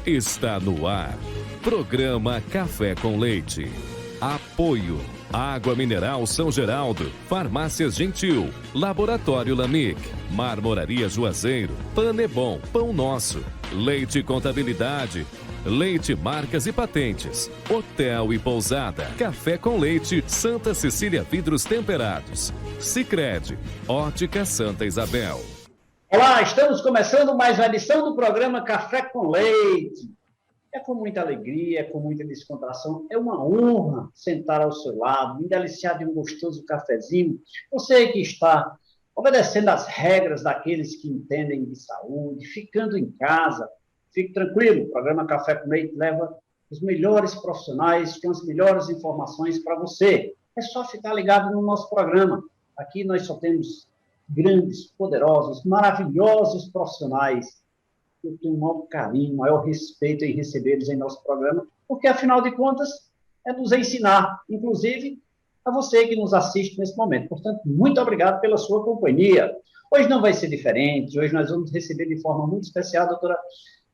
Está no ar. Programa Café com Leite. Apoio. Água Mineral São Geraldo, Farmácias Gentil, Laboratório Lamic, Marmoraria Juazeiro, Panebon, Pão Nosso, Leite Contabilidade, Leite Marcas e Patentes, Hotel e Pousada, Café com Leite, Santa Cecília Vidros Temperados, Sicredi, Ótica Santa Isabel. Olá, estamos começando mais uma edição do programa Café com Leite. É com muita alegria, é com muita descontração, é uma honra sentar ao seu lado, me deliciar de um gostoso cafezinho. Você que está obedecendo às regras daqueles que entendem de saúde, ficando em casa, fique tranquilo, o programa Café com Leite leva os melhores profissionais com as melhores informações para você. É só ficar ligado no nosso programa. Aqui nós só temos grandes, poderosos, maravilhosos profissionais. Eu tenho um maior carinho, maior respeito em recebê-los em nosso programa, porque, afinal de contas, é nos ensinar, inclusive, a você que nos assiste nesse momento. Portanto, muito obrigado pela sua companhia. Hoje não vai ser diferente, hoje nós vamos receber de forma muito especial a doutora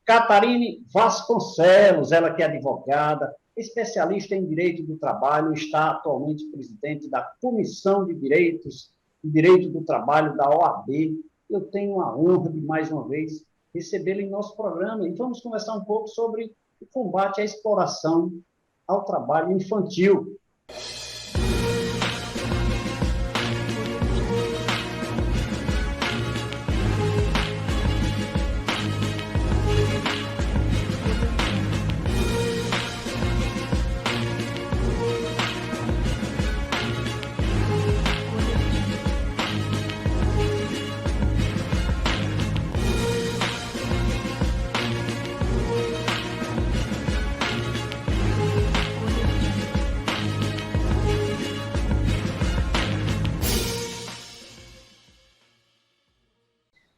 Catarine Vasconcelos, ela que é advogada, especialista em Direito do Trabalho, está atualmente presidente da Comissão de Direito do Trabalho da OAB. Eu tenho a honra de, mais uma vez, recebê-lo em nosso programa e vamos conversar um pouco sobre o combate à exploração ao trabalho infantil.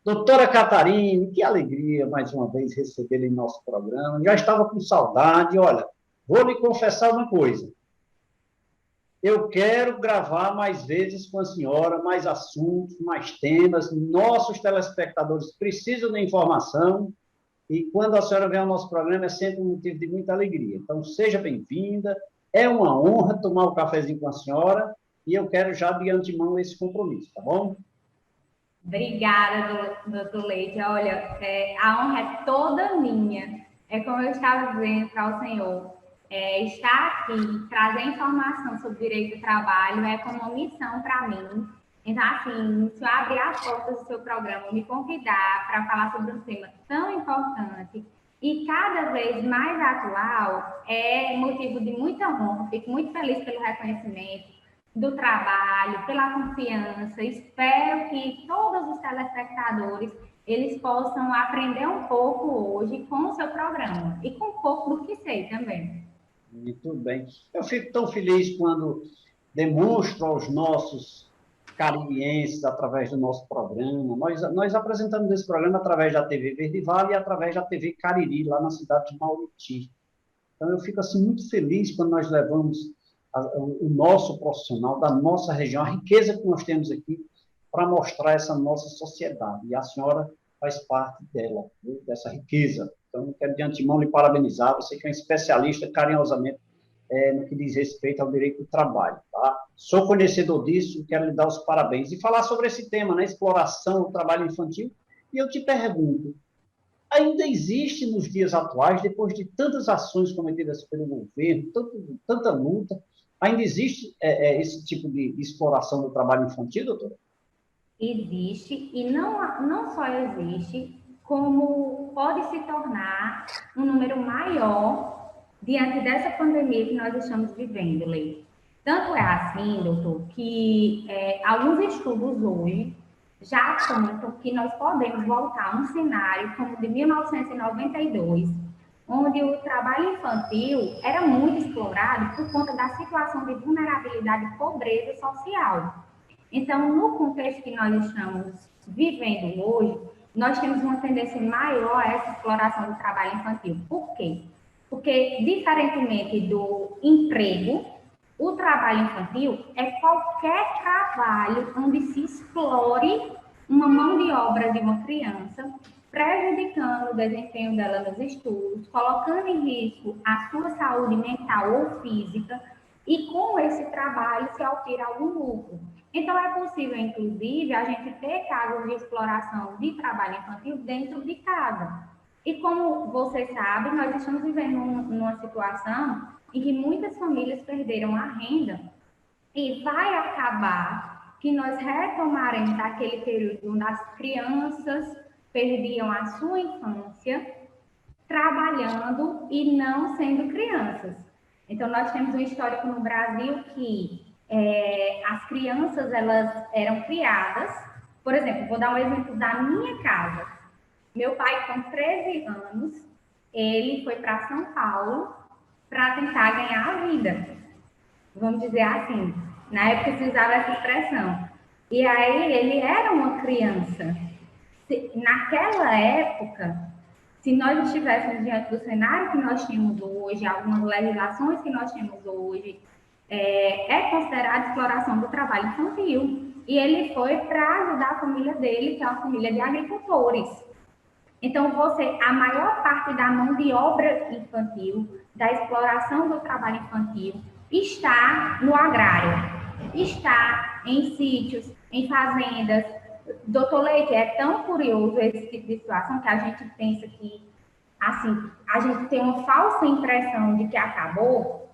Doutora Catarine, que alegria mais uma vez recebê-la em nosso programa. Já estava com saudade. Olha, vou lhe confessar uma coisa. Eu quero gravar mais vezes com a senhora, mais assuntos, mais temas. Nossos telespectadores precisam de informação e quando a senhora vem ao nosso programa é sempre um motivo de muita alegria. Então, seja bem-vinda. É uma honra tomar um cafezinho com a senhora e eu quero já de antemão esse compromisso, tá bom? Obrigada, doutor Leite. Olha, a honra é toda minha. É como eu estava dizendo para o senhor, estar aqui, trazer informação sobre direito do trabalho é como uma missão para mim. Então, assim, se eu abrir as portas do seu programa, me convidar para falar sobre um tema tão importante e cada vez mais atual, é motivo de muita honra. Fico muito feliz pelo reconhecimento do trabalho, pela confiança. Espero que todos os telespectadores eles possam aprender um pouco hoje com o seu programa e com um pouco do que sei também. Muito bem. Eu fico tão feliz quando demonstro aos nossos caririenses, através do nosso programa. Nós apresentamos esse programa através da TV Verde Vale e através da TV Cariri, lá na cidade de Mauriti. Então, eu fico assim, muito feliz quando nós levamos o nosso profissional, da nossa região, a riqueza que nós temos aqui para mostrar essa nossa sociedade. E a senhora faz parte dela, dessa riqueza. Então, eu quero de antemão lhe parabenizar, você que é um especialista, carinhosamente, no que diz respeito ao direito do trabalho. Tá? Sou conhecedor disso e quero lhe dar os parabéns. E falar sobre esse tema, né, exploração do trabalho infantil, e eu te pergunto, ainda existe nos dias atuais, depois de tantas ações cometidas pelo governo, tanta luta, ainda existe esse tipo de exploração do trabalho infantil, doutora? Existe, e não só existe, como pode se tornar um número maior diante dessa pandemia que nós estamos vivendo, Leite. Tanto é assim, doutor, que alguns estudos hoje já apontam que nós podemos voltar a um cenário como de 1992, onde o trabalho infantil era muito explorado por conta da situação de vulnerabilidade e pobreza social. Então, no contexto que nós estamos vivendo hoje, nós temos uma tendência maior a essa exploração do trabalho infantil. Por quê? Porque, diferentemente do emprego, o trabalho infantil é qualquer trabalho onde se explore uma mão de obra de uma criança prejudicando o desempenho dela nos estudos, colocando em risco a sua saúde mental ou física, e com esse trabalho se obter algum lucro. Então, é possível, inclusive, a gente ter casos de exploração de trabalho infantil dentro de casa. E como você sabe, nós estamos vivendo numa situação em que muitas famílias perderam a renda e vai acabar que nós retomaremos aquele período onde as crianças perdiam a sua infância trabalhando e não sendo crianças. Então, nós temos um histórico no Brasil que as crianças, elas eram criadas, por exemplo, vou dar um exemplo da minha casa. Meu pai, com 13 anos, ele foi para São Paulo para tentar ganhar a vida. Vamos dizer assim, na época se usava essa expressão. E aí ele era uma criança. Naquela época, se nós estivéssemos diante do cenário que nós temos hoje, algumas legislações que nós temos hoje, é considerada exploração do trabalho infantil. E ele foi para ajudar a família dele, que é uma família de agricultores. Então, a maior parte da mão de obra infantil, da exploração do trabalho infantil, está no agrário, está em sítios, em fazendas. Doutor Leite, é tão curioso esse tipo de situação que a gente pensa que, assim, a gente tem uma falsa impressão de que acabou,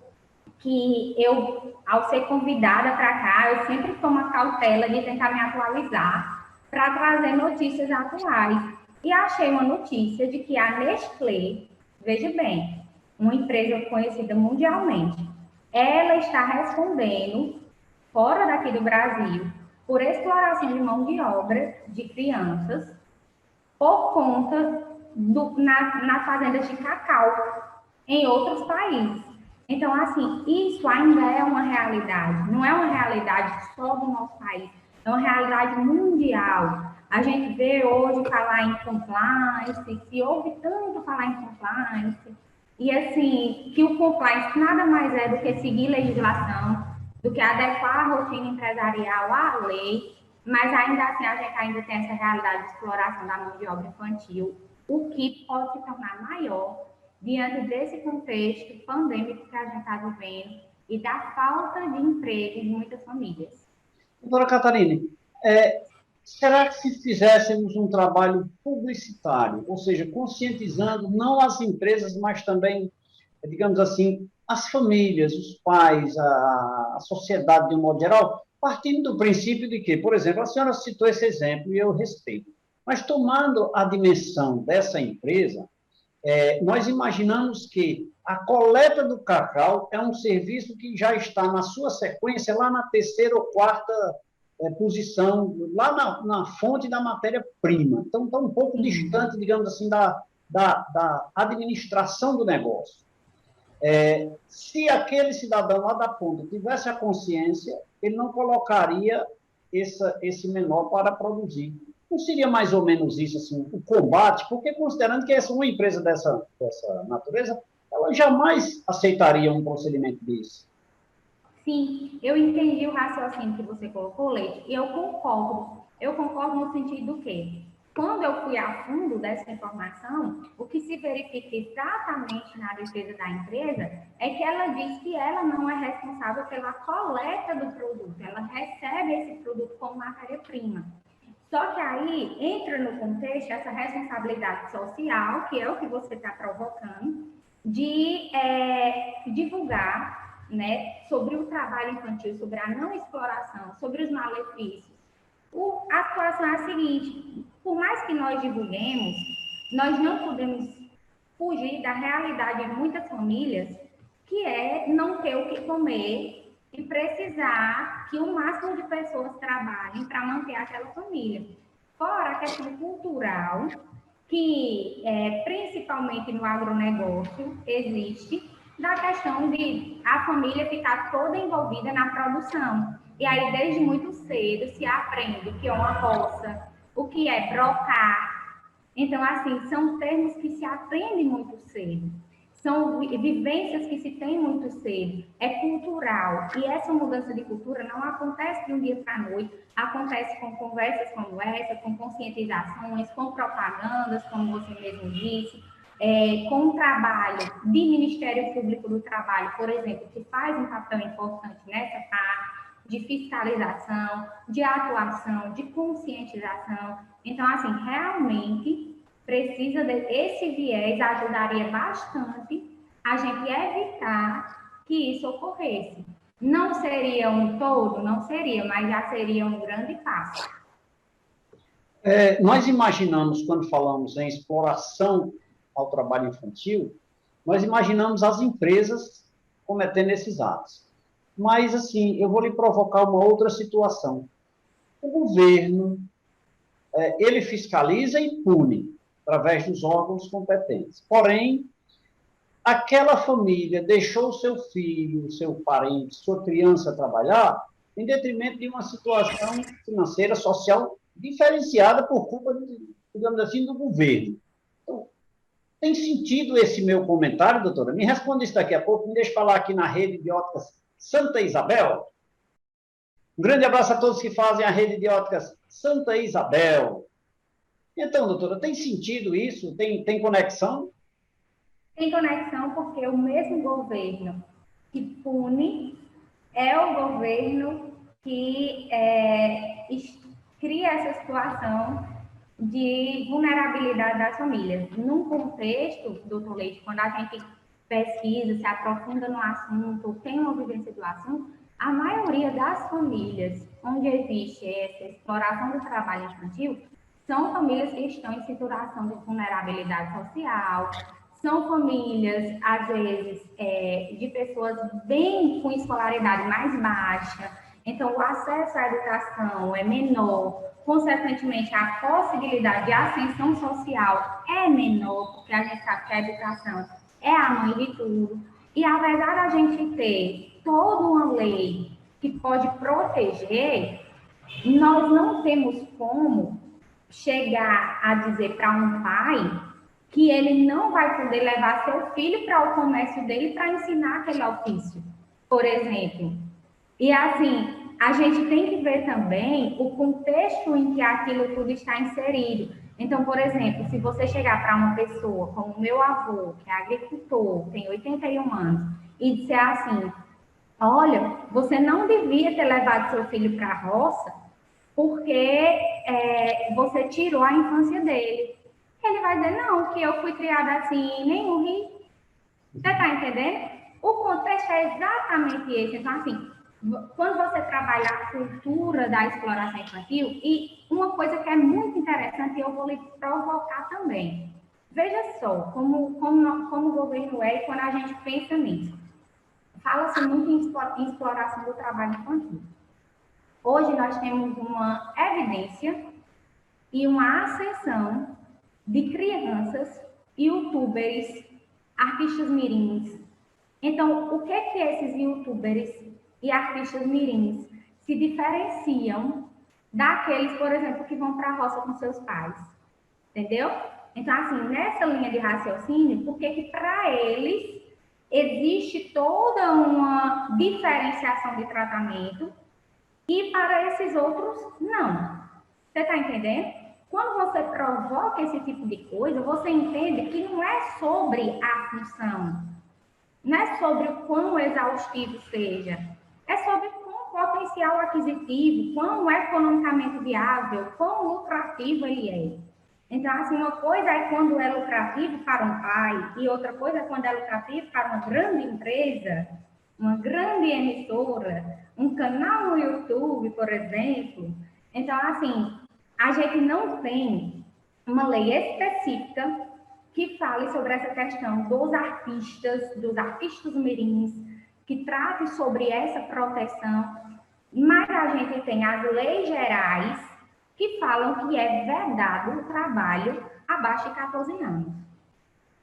que eu, ao ser convidada para cá, eu sempre tomo a cautela de tentar me atualizar para trazer notícias atuais. E achei uma notícia de que a Nestlé, veja bem, uma empresa conhecida mundialmente, ela está respondendo, fora daqui do Brasil, por exploração de mão de obra de crianças, por conta nas fazendas de cacau em outros países. Então, assim, isso ainda é uma realidade, não é uma realidade só do nosso país, é uma realidade mundial. A gente vê hoje falar em compliance, se ouve tanto falar em compliance, e assim, que o compliance nada mais é do que seguir legislação, do que adequar a rotina empresarial à lei, mas ainda assim a gente ainda tem essa realidade de exploração da mão de obra infantil, o que pode se tornar maior diante desse contexto pandêmico que a gente está vivendo e da falta de emprego de muitas famílias. Doutora Catarina, será que se fizéssemos um trabalho publicitário, ou seja, conscientizando não as empresas, mas também, digamos assim, as famílias, os pais, a sociedade de um modo geral, partindo do princípio de que, por exemplo, a senhora citou esse exemplo e eu respeito, mas tomando a dimensão dessa empresa, nós imaginamos que a coleta do cacau é um serviço que já está na sua sequência, lá na terceira ou quarta posição, lá na fonte da matéria-prima. Então, está um pouco distante, digamos assim, da administração do negócio. Se aquele cidadão lá da ponta tivesse a consciência, ele não colocaria esse menor para produzir. Não seria mais ou menos isso, assim, o combate? Porque considerando que uma empresa dessa natureza, ela jamais aceitaria um procedimento desse. Sim, eu entendi o raciocínio que você colocou, Leite, e eu concordo. Eu concordo no sentido do quê? Quando eu fui a fundo dessa informação, o que se verifica exatamente na defesa da empresa é que ela diz que ela não é responsável pela coleta do produto, ela recebe esse produto como matéria-prima. Só que aí entra no contexto essa responsabilidade social, que é o que você está provocando, de divulgar, né, sobre o trabalho infantil, sobre a não exploração, sobre os malefícios. A situação é a seguinte: por mais que nós divulguemos, nós não podemos fugir da realidade de muitas famílias, que é não ter o que comer e precisar que o máximo de pessoas trabalhem para manter aquela família. Fora a questão cultural, que principalmente no agronegócio existe, da questão de a família ficar toda envolvida na produção. E aí, desde muito cedo, se aprende o que é uma roça, o que é brocar. Então, assim, são termos que se aprendem muito cedo. são vivências que se tem muito cedo, é cultural. E essa mudança de cultura não acontece de um dia para a noite, acontece com conversas como essa, com conscientizações, com propagandas, como você mesmo disse, com o trabalho de Ministério Público do Trabalho, por exemplo, que faz um papel importante nessa parte de fiscalização, de atuação, de conscientização. Então, assim, realmente precisa esse viés ajudaria bastante a gente evitar que isso ocorresse. Não seria um todo, não seria, mas já seria um grande passo. Nós imaginamos, quando falamos em exploração ao trabalho infantil, nós imaginamos as empresas cometendo esses atos. Mas, assim, eu vou lhe provocar uma outra situação. O governo, ele fiscaliza e pune, através dos órgãos competentes. Porém, aquela família deixou seu filho, seu parente, sua criança trabalhar em detrimento de uma situação financeira, social diferenciada por culpa, digamos assim, do governo. Então, tem sentido esse meu comentário, doutora? Me responda isso daqui a pouco, me deixe falar aqui na rede de óticas Santa Isabel. Um grande abraço a todos que fazem a rede de óticas Santa Isabel. Então, doutora, tem sentido isso? Tem conexão? Tem conexão porque o mesmo governo que pune é o governo que cria essa situação de vulnerabilidade das famílias. Num contexto, doutor Leite, quando a gente pesquisa, se aprofunda no assunto, tem uma vivência do assunto, a maioria das famílias onde existe essa exploração do trabalho infantil são famílias que estão em situação de vulnerabilidade social, são famílias, às vezes, de pessoas bem com escolaridade mais baixa, então o acesso à educação é menor, consequentemente a possibilidade de ascensão social é menor, porque a gente sabe que a educação é a mãe de tudo, e apesar da gente ter toda uma lei que pode proteger, nós não temos como chegar a dizer para um pai que ele não vai poder levar seu filho para o comércio dele para ensinar aquele ofício, por exemplo. E assim, a gente tem que ver também o contexto em que aquilo tudo está inserido. Então, por exemplo, se você chegar para uma pessoa como o meu avô, que é agricultor, tem 81 anos, e disser assim, olha, você não devia ter levado seu filho para a roça porque você tirou a infância dele. Ele vai dizer, não, que eu fui criada assim, nem morri. Você está entendendo? O contexto é exatamente esse. Então, assim, quando você trabalha a cultura da exploração infantil, e uma coisa que é muito interessante, eu vou lhe provocar também. Veja só como o governo é e quando a gente pensa nisso. Fala-se muito em exploração do trabalho infantil. Hoje nós temos uma evidência e uma ascensão de crianças, youtubers, artistas mirins. Então, o que é que esses youtubers e artistas mirins se diferenciam daqueles, por exemplo, que vão para a roça com seus pais? Entendeu? Então, assim, nessa linha de raciocínio, por que para eles existe toda uma diferenciação de tratamento e para esses outros, não? Você está entendendo? Quando você provoca esse tipo de coisa, você entende que não é sobre a função, não é sobre o quão exaustivo seja, é sobre quão potencial aquisitivo, quão economicamente viável, quão lucrativo ele é. Então, assim, uma coisa é quando é lucrativo para um pai, e outra coisa é quando é lucrativo para uma grande empresa, uma grande emissora, um canal no YouTube, por exemplo. Então, assim, a gente não tem uma lei específica que fale sobre essa questão dos artistas mirins, que trate sobre essa proteção, mas a gente tem as leis gerais que falam que é vedado o trabalho abaixo de 14 anos.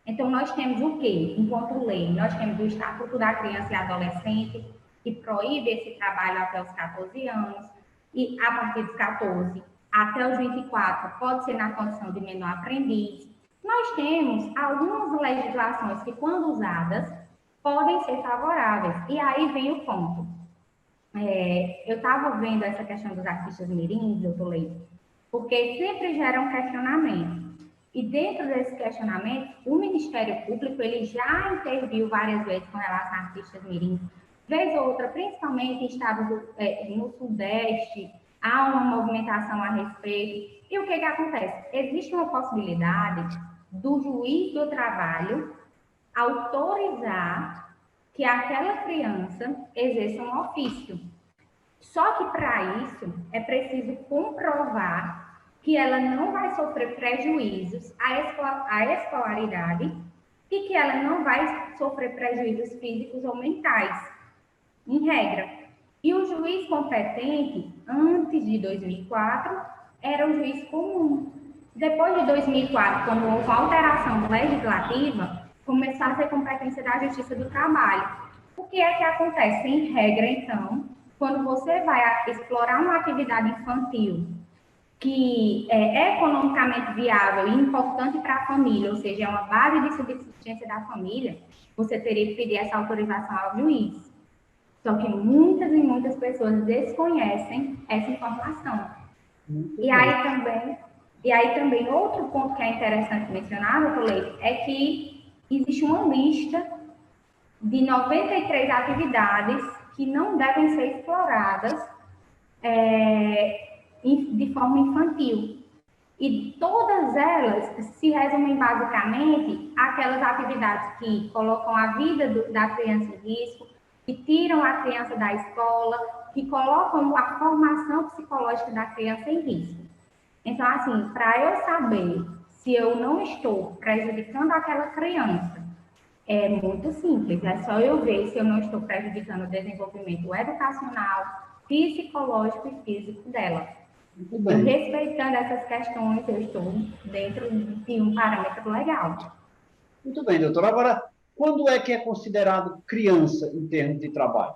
Então, nós temos o quê? Enquanto lei, nós temos o Estatuto da Criança e Adolescente, que proíbe esse trabalho até os 14 anos, e a partir dos 14 até os 24 pode ser na condição de menor aprendiz. Nós nós temos algumas legislações que, quando usadas, podem ser favoráveis. E aí vem o ponto. Eu estava vendo essa questão dos artistas mirins, doutor Leite, porque sempre gera um questionamento. E dentro desse questionamento, o Ministério Público ele já interviu várias vezes com relação a artistas mirins. Vez ou outra, principalmente em estados no Sudeste, há uma movimentação a respeito. E o que acontece? Existe uma possibilidade do juiz do trabalho autorizar que aquela criança exerça um ofício. Só que, para isso, é preciso comprovar que ela não vai sofrer prejuízos à escolaridade e que ela não vai sofrer prejuízos físicos ou mentais, em regra. E o juiz competente, antes de 2004, era o juiz comum. Depois de 2004, quando houve a alteração legislativa, começou a ser competência da Justiça do Trabalho. O que é que acontece? Em regra, então, quando você vai explorar uma atividade infantil que é economicamente viável e importante para a família, ou seja, é uma base de subsistência da família, você teria que pedir essa autorização ao juiz. Só que muitas e muitas pessoas desconhecem essa informação. E aí também outro ponto que é interessante mencionar, doutor Leite, é que existe uma lista de 93 atividades que não devem ser exploradas de forma infantil. E todas elas se resumem basicamente àquelas atividades que colocam a vida da criança em risco, que tiram a criança da escola, que colocam a formação psicológica da criança em risco. Então, assim, para eu saber se eu não estou prejudicando aquela criança, é muito simples, é só eu ver se eu não estou prejudicando o desenvolvimento educacional, psicológico e físico dela. Muito bem. Respeitando essas questões, eu estou dentro de um parâmetro legal. Muito bem, doutor. Agora, quando é que é considerado criança em termos de trabalho?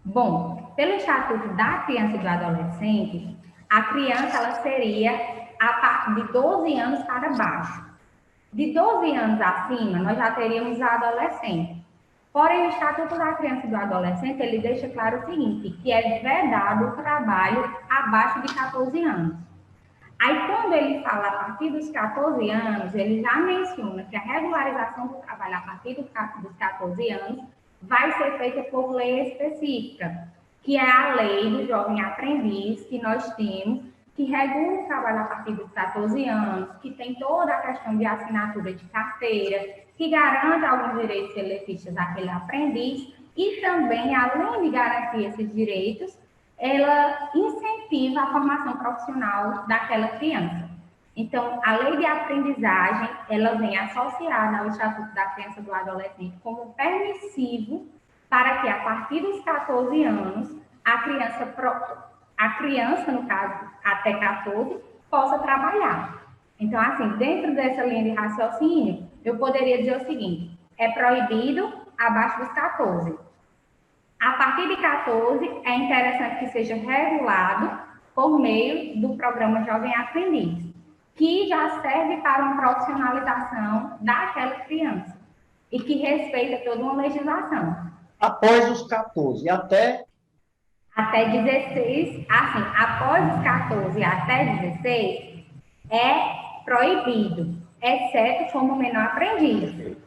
Bom, pelo Estatuto da Criança e do Adolescente, a criança ela seria a partir de 12 anos para baixo. De 12 anos acima, nós já teríamos a adolescente. Porém, o Estatuto da Criança e do Adolescente, ele deixa claro o seguinte, que é vedado o trabalho abaixo de 14 anos. Aí, quando ele fala a partir dos 14 anos, ele já menciona que a regularização do trabalho a partir dos 14 anos vai ser feita por lei específica, que é a lei do jovem aprendiz que nós temos, que regula o trabalho a partir dos 14 anos, que tem toda a questão de assinatura de carteira, que garante alguns direitos seletistas àquele aprendiz e também, além de garantir esses direitos, ela incentiva a formação profissional daquela criança. Então, a lei de aprendizagem, ela vem associada ao Estatuto da Criança e do Adolescente como permissivo para que, a partir dos 14 anos, a criança, no caso, até 14, possa trabalhar. Então, assim, dentro dessa linha de raciocínio, eu poderia dizer o seguinte, é proibido abaixo dos 14. A partir de 14, é interessante que seja regulado por meio do programa Jovem Aprendiz, que já serve para uma profissionalização daquela criança e que respeita toda uma legislação. Após os 14, até 16, assim, após os 14 até 16, é proibido, exceto como menor aprendiz.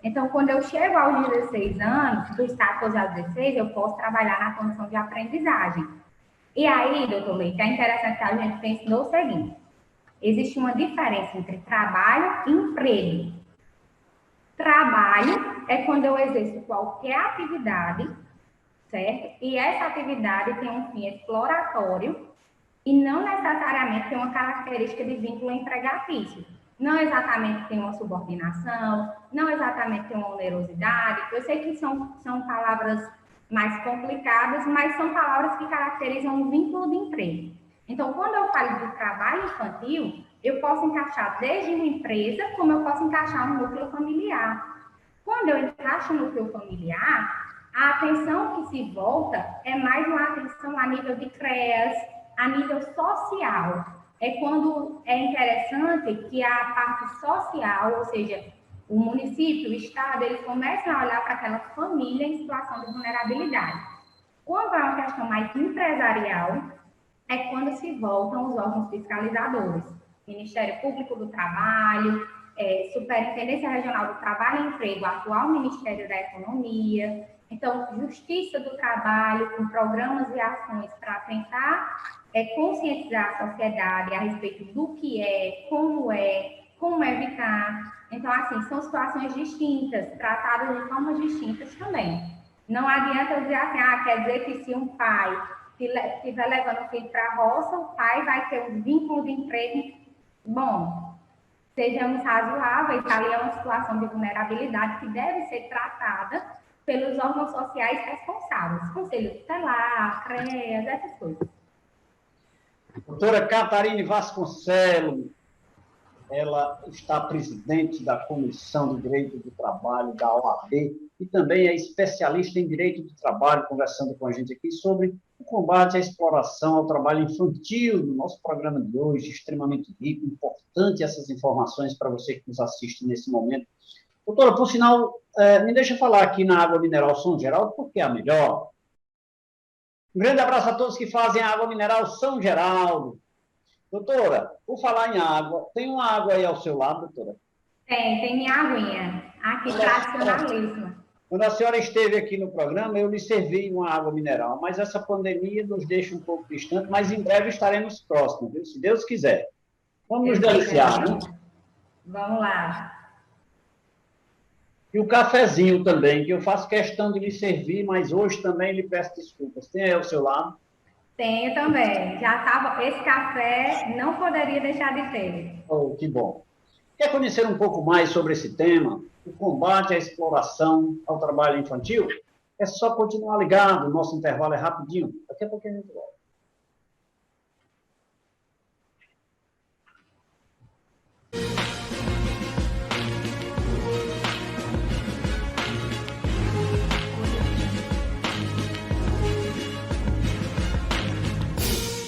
Então, quando eu chego aos 16 anos, dos 14 aos 16, eu posso trabalhar na condição de aprendizagem. E aí, doutor Leite, é interessante que a gente pense no seguinte, existe uma diferença entre trabalho e emprego. Trabalho é quando eu exerço qualquer atividade, certo? E essa atividade tem um fim exploratório e não necessariamente tem uma característica de vínculo empregatício. Não exatamente tem uma subordinação, não exatamente tem uma onerosidade. Eu sei que são palavras mais complicadas, mas são palavras que caracterizam um vínculo de emprego. Então, quando eu falo de trabalho infantil, eu posso encaixar desde uma empresa, como eu posso encaixar um núcleo familiar. Quando eu encaixo no núcleo familiar, a atenção que se volta é mais uma atenção a nível de CREAS, a nível social. é quando é interessante que a parte social, ou seja, o município, o Estado, eles começam a olhar para aquela família em situação de vulnerabilidade. Quando é uma questão mais empresarial, é quando se voltam os órgãos fiscalizadores. Ministério Público do Trabalho, Superintendência Regional do Trabalho e Emprego, atual Ministério da Economia. Então, Justiça do Trabalho, com programas e ações para tentar conscientizar a sociedade a respeito do que é, como evitar. Então, assim, são situações distintas, tratadas de formas distintas também. Não adianta eu dizer assim, quer dizer que se um pai estiver levando o filho para a roça, o pai vai ter um vínculo de emprego bom. Sejamos razoáveis, ali é uma situação de vulnerabilidade que deve ser tratada pelos órgãos sociais responsáveis, Conselho Tutelar, CREAS, essas coisas. Doutora Catarine Vasconcelos, ela está presidente da Comissão de Direito do Trabalho da OAB e também é especialista em Direito do Trabalho, conversando com a gente aqui sobre o combate à exploração ao trabalho infantil no nosso programa de hoje, extremamente rico, importante essas informações para você que nos assiste nesse momento. Doutora, por sinal, me deixa falar aqui na água mineral São Geraldo, porque é a melhor. Um grande abraço a todos que fazem a água mineral São Geraldo. Doutora, por falar em água, tem uma água aí ao seu lado, doutora? Tem minha aguinha, aqui tradicionalíssima. Quando a senhora esteve aqui no programa, eu lhe servi uma água mineral, mas essa pandemia nos deixa um pouco distante, mas em breve estaremos próximos, viu? Se Deus quiser. Vamos nos deliciar, né? Vamos lá. E o cafezinho também, que eu faço questão de lhe servir, mas hoje também lhe peço desculpas. Tem aí ao seu lado? Tenho também. Já estava. Esse café não poderia deixar de ter. Oh, que bom. Quer conhecer um pouco mais sobre esse tema? O combate à exploração ao trabalho infantil? É só continuar ligado. O nosso intervalo é rapidinho. Daqui a pouquinho a gente volta.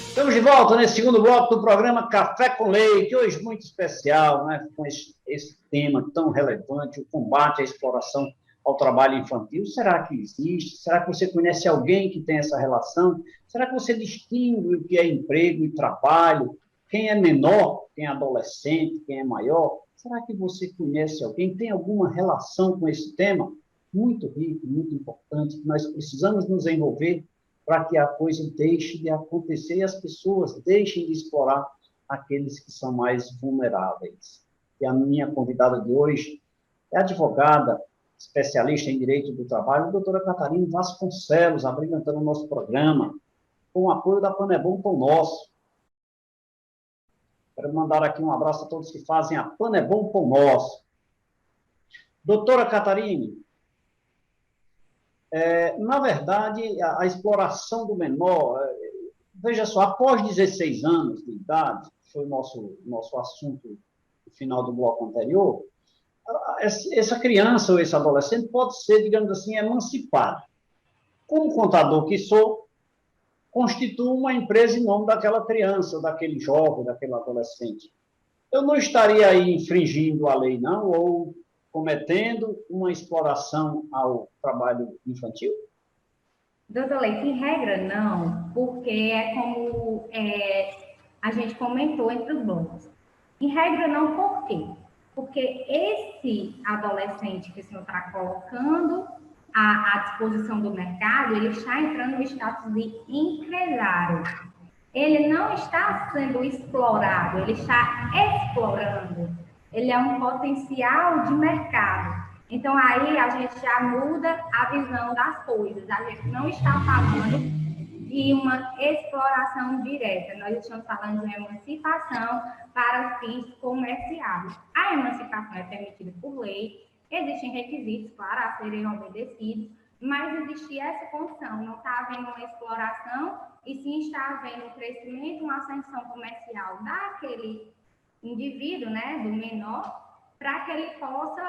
Estamos de volta nesse segundo bloco do programa Café com Leite, hoje muito especial, né, com esse tema tão relevante, o combate à exploração ao trabalho infantil. Será que existe? Será que você conhece alguém que tem essa relação? Será que você distingue o que é emprego e trabalho? Quem é menor, quem é adolescente, quem é maior? Será que você conhece alguém? Tem alguma relação com esse tema? Muito rico, muito importante, que nós precisamos nos envolver para que a coisa deixe de acontecer e as pessoas deixem de explorar aqueles que são mais vulneráveis. E a minha convidada de hoje é advogada, especialista em Direito do Trabalho, a doutora Catarine Vasconcelos, apresentando o nosso programa, com o apoio da Panebom Pão Nosso. Quero mandar aqui um abraço a todos que fazem a Panebom Pão Nosso. Doutora Catarine, na verdade, a exploração do menor, veja só, após 16 anos de idade, que foi o nosso assunto no final do bloco anterior, essa criança ou esse adolescente pode ser, digamos assim, emancipado. Como contador que sou, constituo uma empresa em nome daquela criança, daquele jovem, daquele adolescente. Eu não estaria aí infringindo a lei, não, ou cometendo uma exploração ao trabalho infantil? Doutor Leite, em regra, não, porque é como a gente comentou entre os blocos. Em regra, não, por quê? Porque esse adolescente que o senhor está colocando à disposição do mercado, ele está entrando no status de empresário. Ele não está sendo explorado, ele está explorando. Ele é um potencial de mercado. Então, aí a gente já muda a visão das coisas. A gente não está falando de uma exploração direta. Nós estamos falando de uma emancipação para fins comerciais. A emancipação é permitida por lei, existem requisitos, claro, a serem obedecidos, mas existe essa condição. Não está havendo uma exploração, e sim está havendo um crescimento, uma ascensão comercial daquele indivíduo, né, do menor, para que ele possa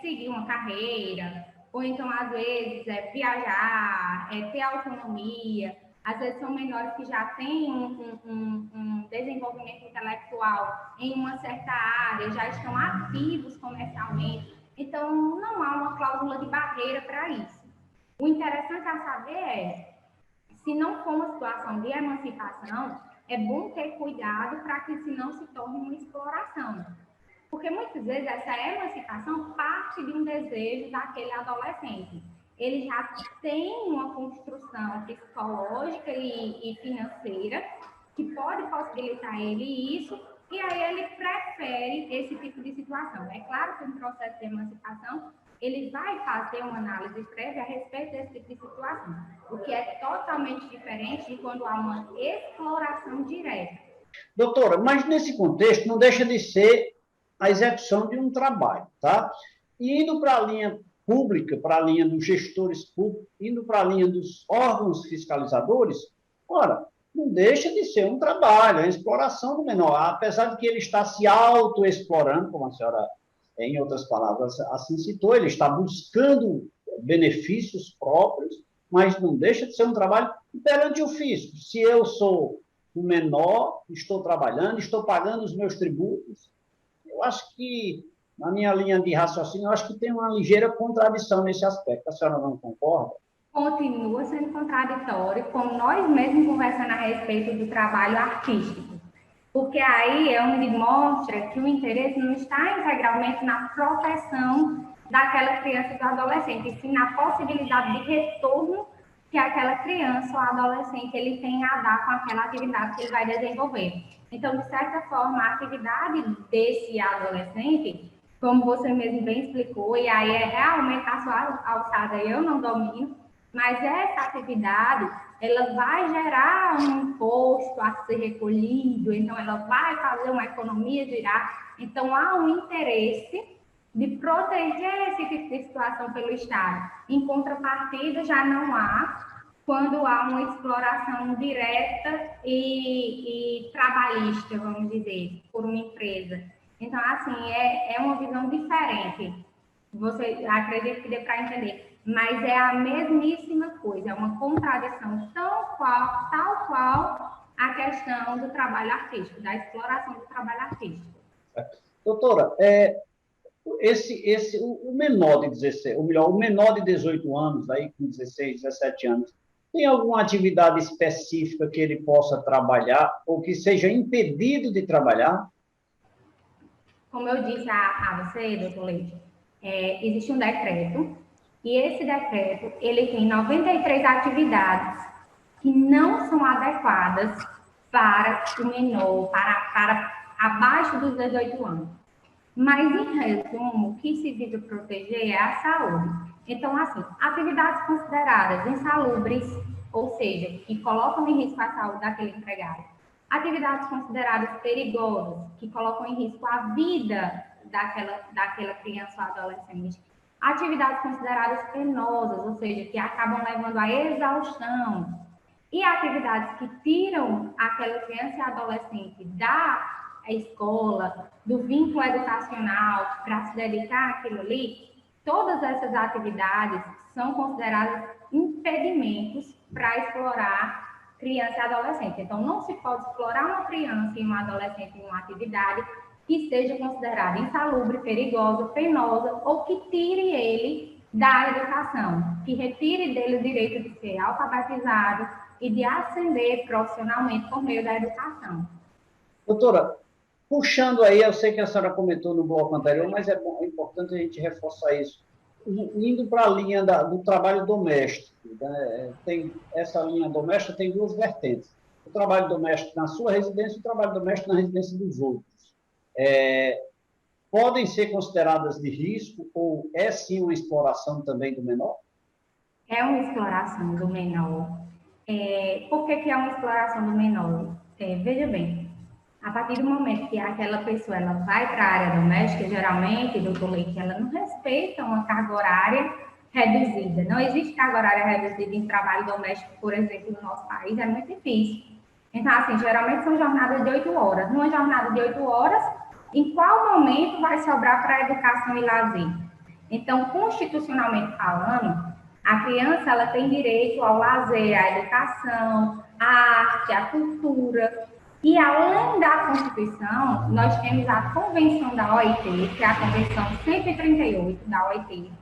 seguir uma carreira, ou então, às vezes, viajar, ter autonomia. Às vezes são menores que já têm um desenvolvimento intelectual em uma certa área, já estão ativos comercialmente. Então, não há uma cláusula de barreira para isso. O interessante a saber é, se não for uma situação de emancipação, é bom ter cuidado para que isso não se torne uma exploração. Porque muitas vezes essa emancipação parte de um desejo daquele adolescente. Ele já tem uma construção psicológica e financeira que pode possibilitar ele isso, e aí ele prefere esse tipo de situação. É claro que no processo de emancipação, ele vai fazer uma análise prévia a respeito desse tipo de situação, o que é totalmente diferente de quando há uma exploração direta. Doutora, mas nesse contexto não deixa de ser a execução de um trabalho, tá? E indo para a linha pública, para a linha dos gestores públicos, indo para a linha dos órgãos fiscalizadores, ora, não deixa de ser um trabalho, a exploração do menor, apesar de que ele está se autoexplorando, como a senhora, em outras palavras, assim citou, ele está buscando benefícios próprios, mas não deixa de ser um trabalho perante o fisco. Se eu sou o menor, estou trabalhando, estou pagando os meus tributos, eu acho que, na minha linha de raciocínio, eu acho que tem uma ligeira contradição nesse aspecto. A senhora não concorda? Continua sendo contraditório, como nós mesmos conversando a respeito do trabalho artístico. Porque aí é onde mostra que o interesse não está integralmente na proteção daquela criança e do adolescente, e sim na possibilidade de retorno que aquela criança ou adolescente ele tem a dar com aquela atividade que ele vai desenvolver. Então, de certa forma, a atividade desse adolescente, como você mesmo bem explicou, e aí é realmente a sua alçada, eu não domino, mas essa atividade, ela vai gerar um imposto a ser recolhido, então ela vai fazer uma economia girar. Então, há um interesse de proteger esse tipo de situação pelo Estado. Em contrapartida, já não há quando há uma exploração direta e trabalhista, vamos dizer, por uma empresa. Então, assim, é uma visão diferente. Você acredita que dê para entender, mas é a mesmíssima coisa, é uma contradição tal qual a questão do trabalho artístico, da exploração do trabalho artístico. Doutora, o menor de 16, ou melhor, o menor de 18 anos, aí com 16, 17 anos, tem alguma atividade específica que ele possa trabalhar ou que seja impedido de trabalhar? Como eu disse a você, doutor Leite, existe um decreto, e esse decreto, ele tem 93 atividades que não são adequadas para o menor, para abaixo dos 18 anos. Mas, em resumo, o que se visa proteger é a saúde. Então, assim, atividades consideradas insalubres, ou seja, que colocam em risco a saúde daquele empregado. Atividades consideradas perigosas, que colocam em risco a vida daquela criança ou adolescente. Atividades consideradas penosas, ou seja, que acabam levando à exaustão. E atividades que tiram aquela criança e adolescente da escola, do vínculo educacional, para se dedicar àquilo ali, todas essas atividades são consideradas impedimentos para explorar criança e adolescente. Então, não se pode explorar uma criança e uma adolescente em uma atividade que seja considerada insalubre, perigosa, penosa, ou que tire ele da educação, que retire dele o direito de ser alfabetizado e de ascender profissionalmente por meio da educação. Doutora, puxando aí, eu sei que a senhora comentou no bloco anterior, mas é importante a gente reforçar isso. Indo para a linha do trabalho doméstico, né? Essa linha doméstica tem duas vertentes. O trabalho doméstico na sua residência e o trabalho doméstico na residência dos outros. Podem ser consideradas de risco ou é sim uma exploração também do menor? É uma exploração do menor. Por que é uma exploração do menor? Veja bem, a partir do momento que aquela pessoa ela vai para a área doméstica, geralmente, doutor Leite, ela não respeita uma carga horária reduzida. Não existe carga horária reduzida em trabalho doméstico, por exemplo, no nosso país, é muito difícil. Então, assim, geralmente são jornadas de 8 horas. Numa jornada de 8 horas, em qual momento vai sobrar para educação e lazer? Então, constitucionalmente falando, A criança, ela tem direito ao lazer, à educação, à arte, à cultura. E, além da Constituição, nós temos a Convenção da OIT, que é a Convenção 138 da OIT,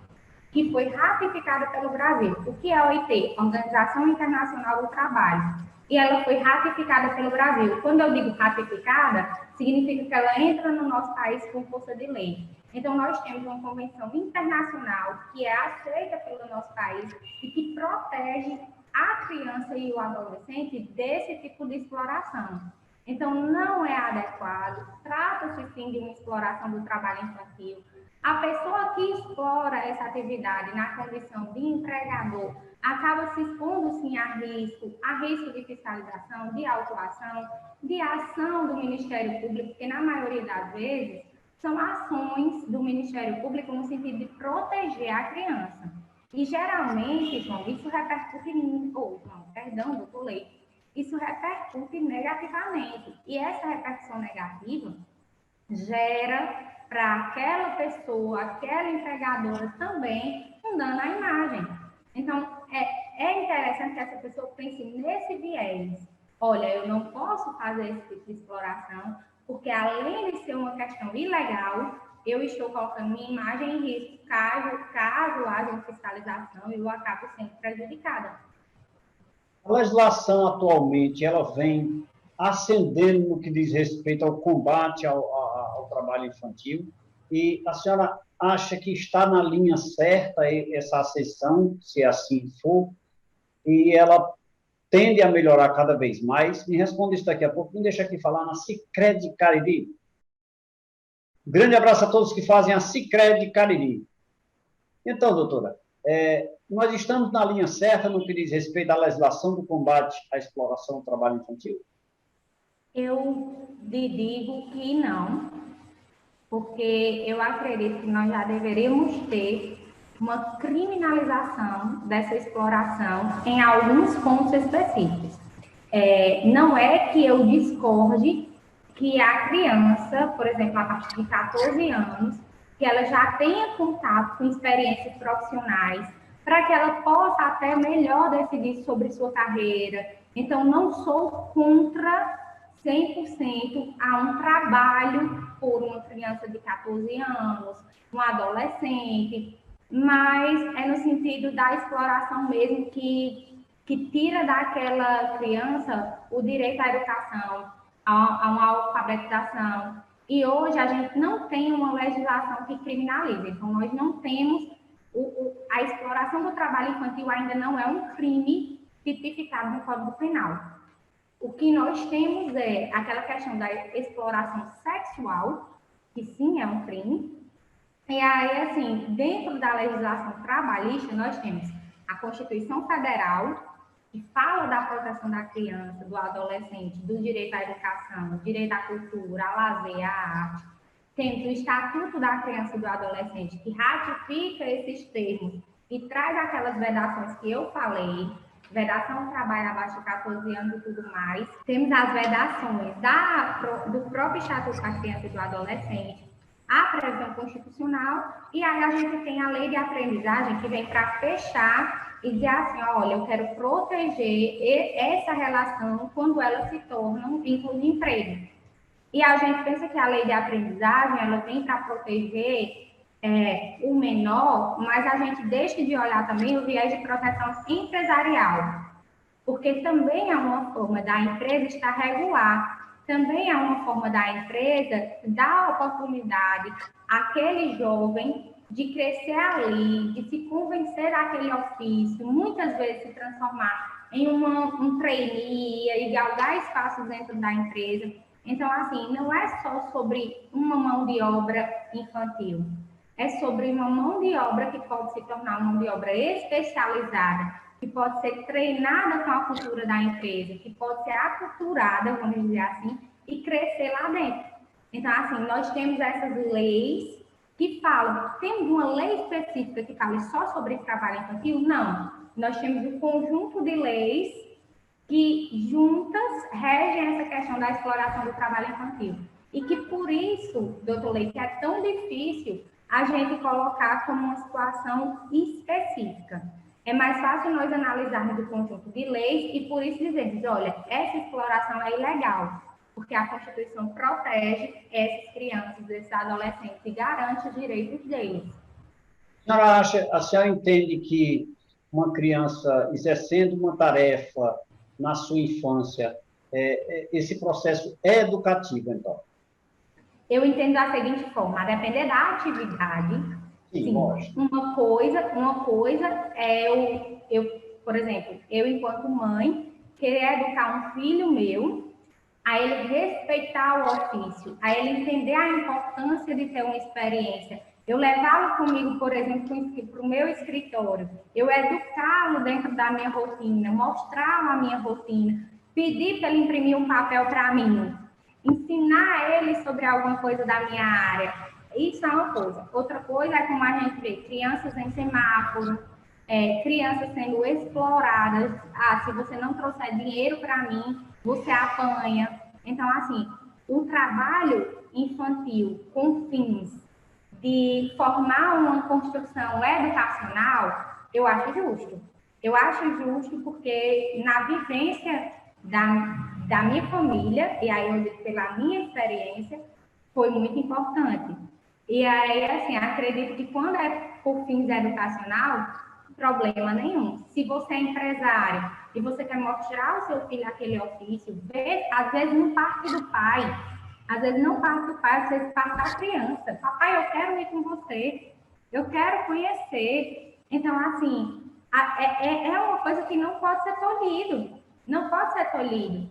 que foi ratificada pelo Brasil. O que é a OIT? Organização Internacional do Trabalho. E ela foi ratificada pelo Brasil. Quando eu digo ratificada, significa que ela entra no nosso país com força de lei. Então, nós temos uma convenção internacional que é aceita pelo nosso país e que protege a criança e o adolescente desse tipo de exploração. Então, não é adequado, trata-se sim de uma exploração do trabalho infantil. A pessoa que explora essa atividade na condição de empregador acaba se expondo sim a risco de fiscalização, de autuação, de ação do Ministério Público, porque na maioria das vezes são ações do Ministério Público no sentido de proteger a criança. E geralmente, João, isso repercute doutor Leite, isso repercute negativamente. E essa repercussão negativa gera para aquela pessoa, aquela empregadora também, um dano à imagem. Então, é interessante que essa pessoa pense nesse viés. Olha, eu não posso fazer esse tipo de exploração, porque além de ser uma questão ilegal, eu estou colocando minha imagem em risco caso haja uma fiscalização e eu acabo sendo prejudicada. A legislação atualmente, ela vem ascendendo no que diz respeito ao combate ao trabalho infantil, e a senhora acha que está na linha certa essa ascensão, se assim for, e ela tende a melhorar cada vez mais? Me responda isso daqui a pouco. Me deixa aqui falar na Sicredi Cariri. Grande abraço a todos que fazem a Sicredi Cariri. Então, doutora, nós estamos na linha certa no que diz respeito à legislação do combate à exploração do trabalho infantil? Eu lhe digo que não, porque eu acredito que nós já deveríamos ter uma criminalização dessa exploração em alguns pontos específicos. Não é que eu discorde que a criança, por exemplo, a partir de 14 anos, que ela já tenha contato com experiências profissionais, para que ela possa até melhor decidir sobre sua carreira. Então, não sou contra 100% a um trabalho por uma criança de 14 anos, um adolescente, mas é no sentido da exploração mesmo que tira daquela criança o direito à educação, a uma alfabetização. E hoje a gente não tem uma legislação que criminaliza, então nós não temos a exploração do trabalho infantil ainda não é um crime tipificado no Código Penal. O que nós temos é aquela questão da exploração sexual, que sim é um crime. E aí, assim, dentro da legislação trabalhista, nós temos a Constituição Federal, que fala da proteção da criança, do adolescente, do direito à educação, do direito à cultura, ao lazer, à arte. Temos o Estatuto da Criança e do Adolescente, que ratifica esses termos e traz aquelas vedações que eu falei, vedação ao trabalho abaixo de 14 anos e tudo mais. Temos as vedações do próprio Estatuto da Criança e do Adolescente, a previsão constitucional, e aí a gente tem a lei de aprendizagem que vem para fechar e dizer assim, olha, eu quero proteger essa relação quando ela se torna um vínculo de emprego. E a gente pensa que a lei de aprendizagem, ela vem para proteger o menor, mas a gente deixa de olhar também o viés de proteção empresarial, porque também é uma forma da empresa estar regular, também é uma forma da empresa dar oportunidade àquele jovem de crescer ali, de se convencer daquele ofício, muitas vezes se transformar em um trainee e galgar espaços dentro da empresa. Então, assim, não é só sobre uma mão de obra infantil, é sobre uma mão de obra que pode se tornar uma mão de obra especializada, que pode ser treinada com a cultura da empresa, que pode ser aculturada, vamos dizer assim, e crescer lá dentro. Então, assim, nós temos essas leis que falam, temos uma lei específica que fala só sobre trabalho infantil? Não. Nós temos um conjunto de leis que juntas regem essa questão da exploração do trabalho infantil. E que por isso, doutor Leite, é tão difícil a gente colocar como uma situação específica. é mais fácil nós analisarmos o conjunto de leis e por isso dizermos, olha, essa exploração é ilegal, porque a Constituição protege essas crianças, esses adolescentes e garante os direitos deles. A senhora entende que uma criança exercendo uma tarefa na sua infância, esse processo é educativo, então? Eu entendo da seguinte forma, a depender da atividade, sim, uma coisa é por exemplo, eu enquanto mãe, querer educar um filho meu, a ele respeitar o ofício, a ele entender a importância de ter uma experiência, eu levá-lo comigo, por exemplo, para o meu escritório, eu educá-lo dentro da minha rotina, mostrá-lo a minha rotina, pedir para ele imprimir um papel para mim, ensinar a ele sobre alguma coisa da minha área. Isso é uma coisa. Outra coisa é como a gente vê crianças em semáforo, crianças sendo exploradas. Se você não trouxer dinheiro para mim, você apanha. Então, assim, o trabalho infantil com fins de formar uma construção educacional, eu acho justo. Eu acho justo porque na vivência da minha família, e aí eu digo pela minha experiência, foi muito importante. E aí, assim, acredito que quando é por fins educacional, problema nenhum. Se você é empresário e você quer mostrar ao seu filho aquele ofício, às vezes não parte do pai, às vezes não parte do pai, às vezes parte da criança. Papai, eu quero ir com você, eu quero conhecer. Então, assim, é uma coisa que não pode ser tolhido. Não pode ser tolhido.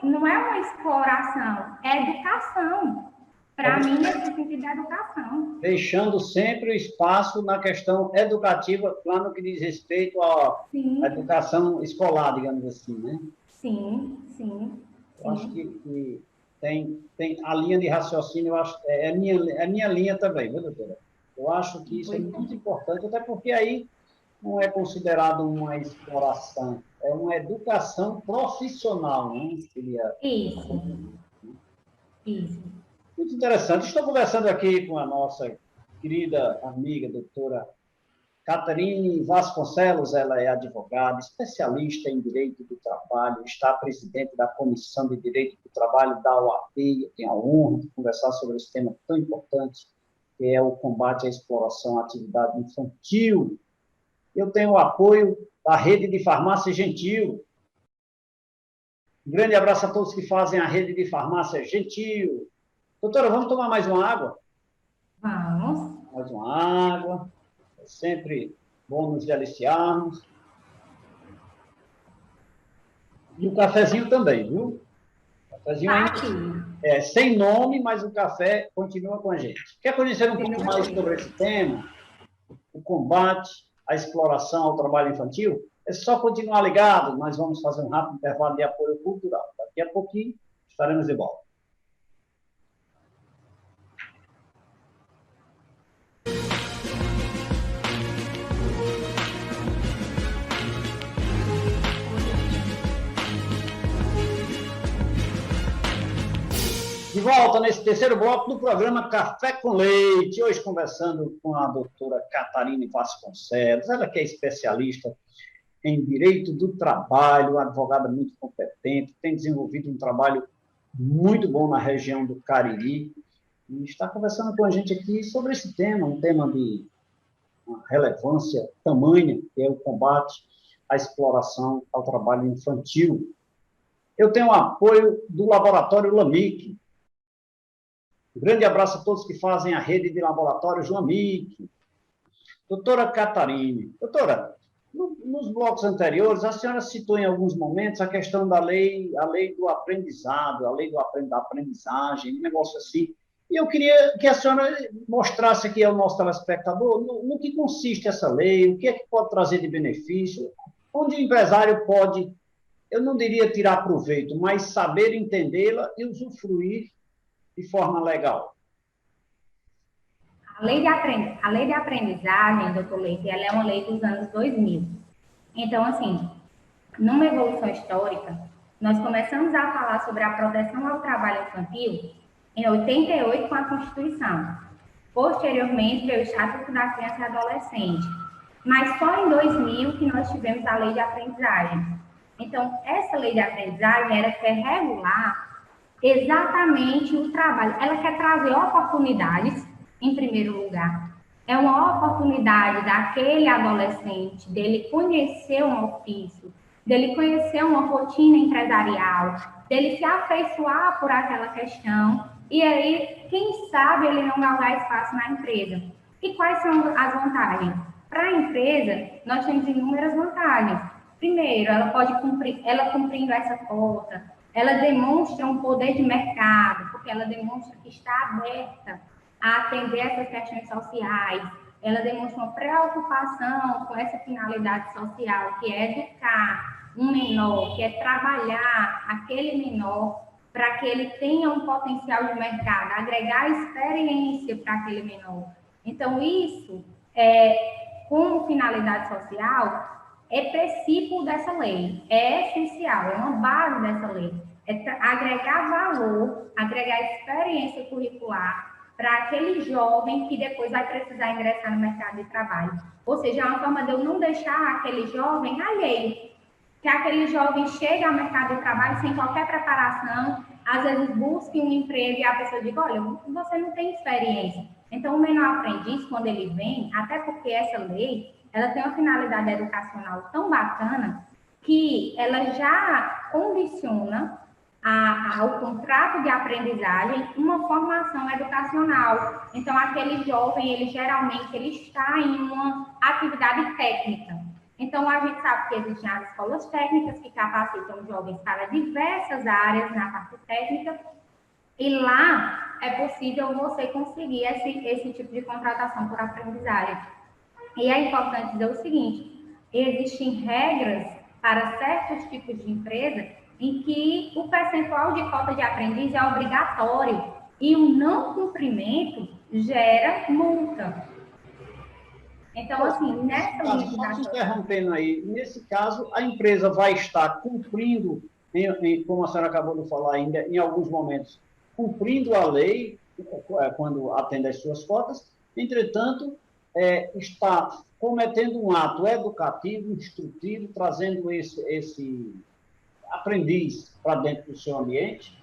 Não é uma exploração, é educação. Para mim, nesse sentido, é educação. Deixando sempre o espaço na questão educativa, lá no que diz respeito à educação escolar, digamos assim, né? Sim. Eu acho que tem a linha de raciocínio, eu acho, é minha linha também, viu, doutora? Eu acho que isso é muito importante, até porque aí não é considerado uma exploração, é uma educação profissional, né? Isso. Muito interessante. Estou conversando aqui com a nossa querida amiga, doutora Catarine Vasconcelos. Ela é advogada, especialista em direito do trabalho, está presidente da Comissão de Direito do Trabalho da OAB. Eu tenho a honra de conversar sobre esse tema tão importante, que é o combate à exploração à atividade infantil. Eu tenho o apoio da Rede de Farmácia Gentil. Um grande abraço a todos que fazem a Rede de Farmácia Gentil. Doutora, vamos tomar mais uma água? Vamos. Mais uma água. É sempre bom nos deliciarmos. E o cafezinho também, viu? O cafezinho é sem nome, mas o café continua com a gente. Quer conhecer um pouco mais sobre esse tema? O combate à exploração ao trabalho infantil? É só continuar ligado. Nós vamos fazer um rápido intervalo de apoio cultural. Daqui a pouquinho estaremos de volta. De volta nesse terceiro bloco do programa Café com Leite, hoje conversando com a doutora Catarine Vasconcelos, ela que é especialista em direito do trabalho, uma advogada muito competente, tem desenvolvido um trabalho muito bom na região do Cariri, e está conversando com a gente aqui sobre esse tema, um tema de uma relevância tamanha, que é o combate à exploração ao trabalho infantil. Eu tenho o apoio do Laboratório LAMIC. Um grande abraço a todos que fazem a rede de laboratórios LAMIC. Doutora Catarine, doutora, nos blocos anteriores, a senhora citou em alguns momentos a questão da lei, a lei do aprendizado, a lei da aprendizagem, um negócio assim. E eu queria que a senhora mostrasse aqui ao nosso telespectador no que consiste essa lei, o que é que pode trazer de benefício, onde o empresário pode, eu não diria tirar proveito, mas saber entendê-la e usufruir de forma legal. A lei de aprendizagem, doutor Leite, ela é uma lei dos anos 2000. Então, assim, numa evolução histórica, nós começamos a falar sobre a proteção ao trabalho infantil em 88 com a Constituição. Posteriormente, veio o Estatuto da Criança e Adolescente. mas só em 2000 que nós tivemos a lei de aprendizagem. Então, essa lei de aprendizagem, ela quer regular exatamente o trabalho. Ela quer trazer oportunidades, em primeiro lugar. É uma oportunidade daquele adolescente, dele conhecer um ofício, dele conhecer uma rotina empresarial, dele se afeiçoar por aquela questão, e aí, quem sabe, ele não galgar espaço na empresa. E quais são as vantagens? Para a empresa, nós temos inúmeras vantagens. Primeiro, ela pode cumprir, ela cumprindo essa cota, ela demonstra um poder de mercado, porque ela demonstra que está aberta a atender essas questões sociais, ela demonstra uma preocupação com essa finalidade social, que é educar um menor, que é trabalhar aquele menor para que ele tenha um potencial de mercado, agregar experiência para aquele menor. Então, isso, como finalidade social, é princípio dessa lei, é essencial, é uma base dessa lei. É agregar valor, agregar experiência curricular para aquele jovem que depois vai precisar ingressar no mercado de trabalho. Ou seja, é uma forma de eu não deixar aquele jovem alheio, que aquele jovem chega ao mercado de trabalho sem qualquer preparação, às vezes busque um emprego e a pessoa diz, olha, você não tem experiência. Então, o menor aprendiz, quando ele vem, até porque essa lei, ela tem uma finalidade educacional tão bacana que ela já condiciona ao contrato de aprendizagem uma formação educacional. Então, aquele jovem, ele geralmente ele está em uma atividade técnica. Então, a gente sabe que existem as escolas técnicas que capacitam jovens para diversas áreas na parte técnica, e lá é possível você conseguir esse tipo de contratação por aprendizagem. E é importante dizer o seguinte, existem regras para certos tipos de empresa em que o percentual de cota de aprendiz é obrigatório e o não cumprimento gera multa. Então, assim, nessa limitação... Só interrompendo aí, nesse caso, a empresa vai estar cumprindo, como a senhora acabou de falar ainda, em alguns momentos, cumprindo a lei, quando atende às suas cotas, entretanto, está cometendo um ato educativo, instrutivo, trazendo esse aprendiz para dentro do seu ambiente,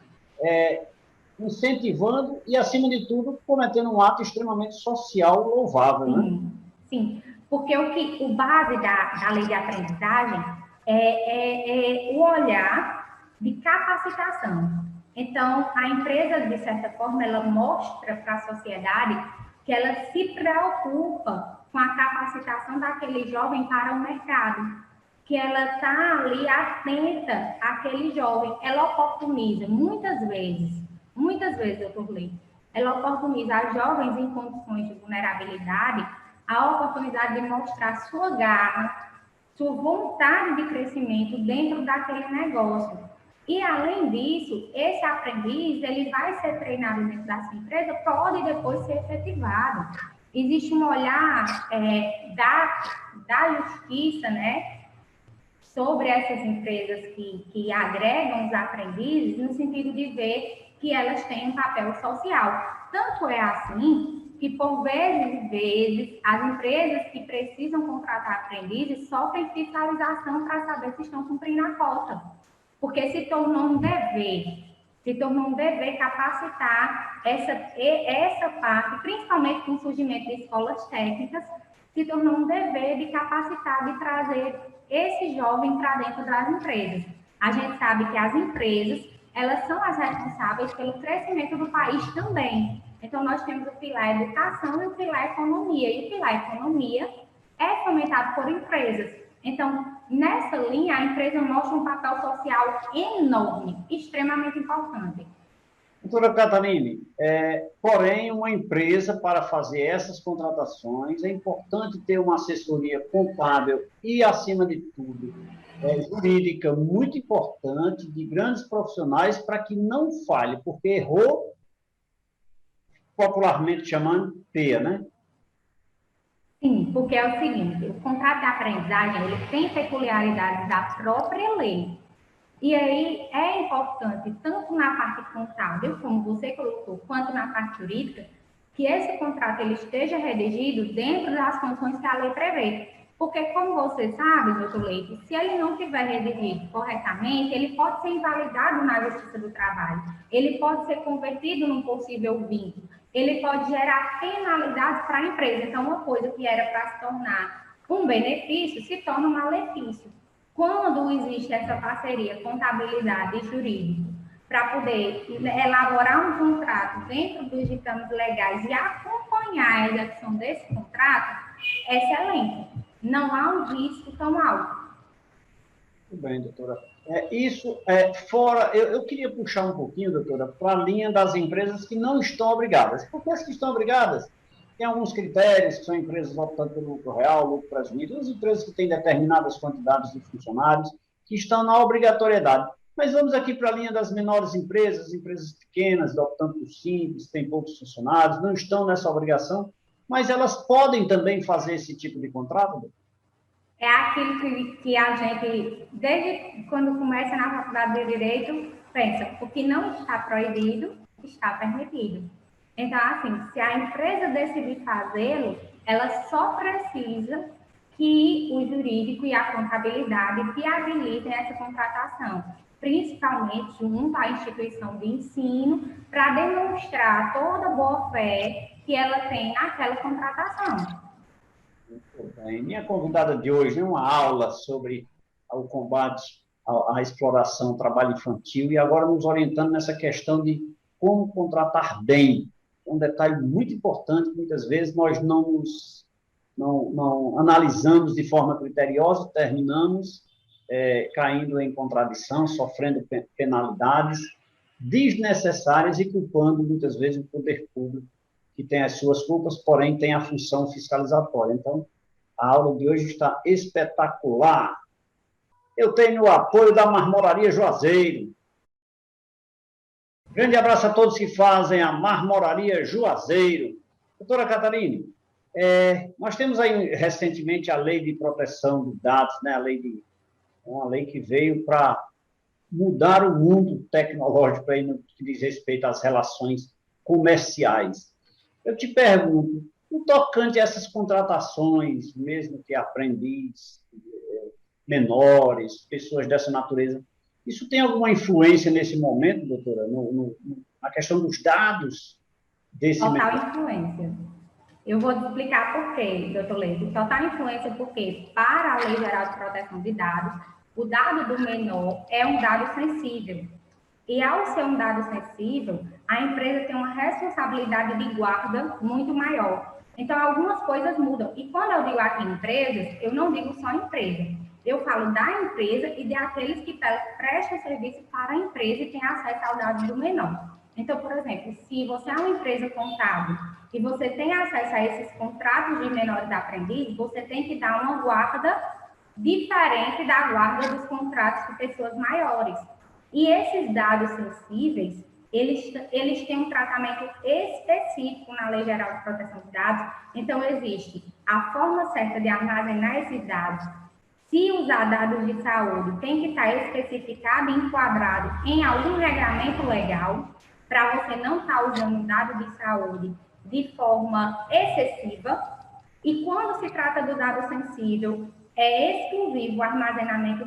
incentivando e, acima de tudo, cometendo um ato extremamente social louvável, né? Sim, porque o base da lei de aprendizagem é o olhar de capacitação. Então, a empresa, de certa forma, ela mostra para a sociedade que ela se preocupa com a capacitação daquele jovem para o mercado, que ela está ali atenta àquele jovem, ela oportuniza, muitas vezes, doutor Lei, ela oportuniza a jovens em condições de vulnerabilidade a oportunidade de mostrar sua garra, sua vontade de crescimento dentro daquele negócio. E, além disso, esse aprendiz, ele vai ser treinado dentro dessa empresa, pode depois ser efetivado. Existe um olhar da justiça, né, sobre essas empresas que agregam os aprendizes, no sentido de ver que elas têm um papel social. Tanto é assim que, por vezes, as empresas que precisam contratar aprendizes sofrem fiscalização para saber se estão cumprindo a cota. Porque se tornou um dever capacitar essa parte, principalmente com o surgimento de escolas técnicas, se tornou um dever de capacitar, de trazer esse jovem para dentro das empresas. A gente sabe que as empresas, elas são as responsáveis pelo crescimento do país também. Então, nós temos o pilar educação e o pilar economia. E o pilar economia é fomentado por empresas. Então, nessa linha, a empresa mostra um papel social enorme, extremamente importante. Doutora Catarine, porém, uma empresa, para fazer essas contratações, é importante ter uma assessoria contábil e, acima de tudo, jurídica muito importante, de grandes profissionais, para que não falhe, porque errou, popularmente chamando, peia, né? Sim, porque é o seguinte, o contrato de aprendizagem, ele tem peculiaridades da própria lei. E aí é importante, tanto na parte contábil, como você colocou, quanto na parte jurídica, que esse contrato ele esteja redigido dentro das condições que a lei prevê. Porque, como você sabe, doutor Leite, se ele não tiver residido corretamente, ele pode ser invalidado na Justiça do Trabalho, ele pode ser convertido num possível vínculo, ele pode gerar penalidades para a empresa. Então, uma coisa que era para se tornar um benefício se torna um malefício. Quando existe essa parceria, contabilidade e jurídico, para poder elaborar um contrato dentro dos ditames legais e acompanhar a execução desse contrato, é excelente. Não há um risco tão alto. Muito bem, doutora. Eu queria puxar um pouquinho, doutora, para a linha das empresas que não estão obrigadas. Porque as que estão obrigadas têm alguns critérios, que são empresas optando pelo lucro real, lucro presumido, as empresas que têm determinadas quantidades de funcionários, que estão na obrigatoriedade. Mas vamos aqui para a linha das menores empresas, empresas pequenas, optando por simples, têm poucos funcionários, não estão nessa obrigação, mas elas podem também fazer esse tipo de contrato, doutora? É aquilo que a gente, desde quando começa na faculdade de Direito, pensa, o que não está proibido, está permitido. Então, assim, se a empresa decidir fazê-lo, ela só precisa que o jurídico e a contabilidade viabilizem essa contratação, principalmente junto à instituição de ensino, para demonstrar toda a boa-fé que ela tem naquela contratação. Muito bem. Minha convidada de hoje é uma aula sobre o combate à exploração, ao trabalho infantil, e agora nos orientando nessa questão de como contratar bem. Um detalhe muito importante, que muitas vezes nós não analisamos de forma criteriosa, terminamos caindo em contradição, sofrendo penalidades desnecessárias e culpando muitas vezes o poder público, que tem as suas culpas, porém tem a função fiscalizatória. Então, a aula de hoje está espetacular. Eu tenho o apoio da Marmoraria Juazeiro. Grande abraço a todos que fazem a Marmoraria Juazeiro. Doutora Catarine, nós temos aí recentemente a Lei de Proteção de Dados, né? Uma lei que veio para mudar o mundo tecnológico aí no que diz respeito às relações comerciais. Eu te pergunto, no tocante a essas contratações, mesmo que aprendiz, menores, pessoas dessa natureza, isso tem alguma influência nesse momento, doutora, na questão dos dados desse Total mercado? influência. Eu vou te explicar por quê, doutor Leite. Total influência porque, para a Lei Geral de Proteção de Dados, o dado do menor é um dado sensível. E, ao ser um dado sensível, a empresa tem uma responsabilidade de guarda muito maior. Então, algumas coisas mudam. E quando eu digo aqui empresas, eu não digo só empresa. Eu falo da empresa e de aqueles que prestam serviço para a empresa e têm acesso ao dado do menor. Então, por exemplo, se você é uma empresa contábil e você tem acesso a esses contratos de menores aprendizes, você tem que dar uma guarda diferente da guarda dos contratos de pessoas maiores. E esses dados sensíveis, eles têm um tratamento específico na Lei Geral de Proteção de Dados. Então, existe a forma certa de armazenar esses dados. Se usar dados de saúde, tem que estar especificado e enquadrado em algum regramento legal, para você não estar usando dado de saúde de forma excessiva. E quando se trata do dado sensível, é exclusivo o armazenamento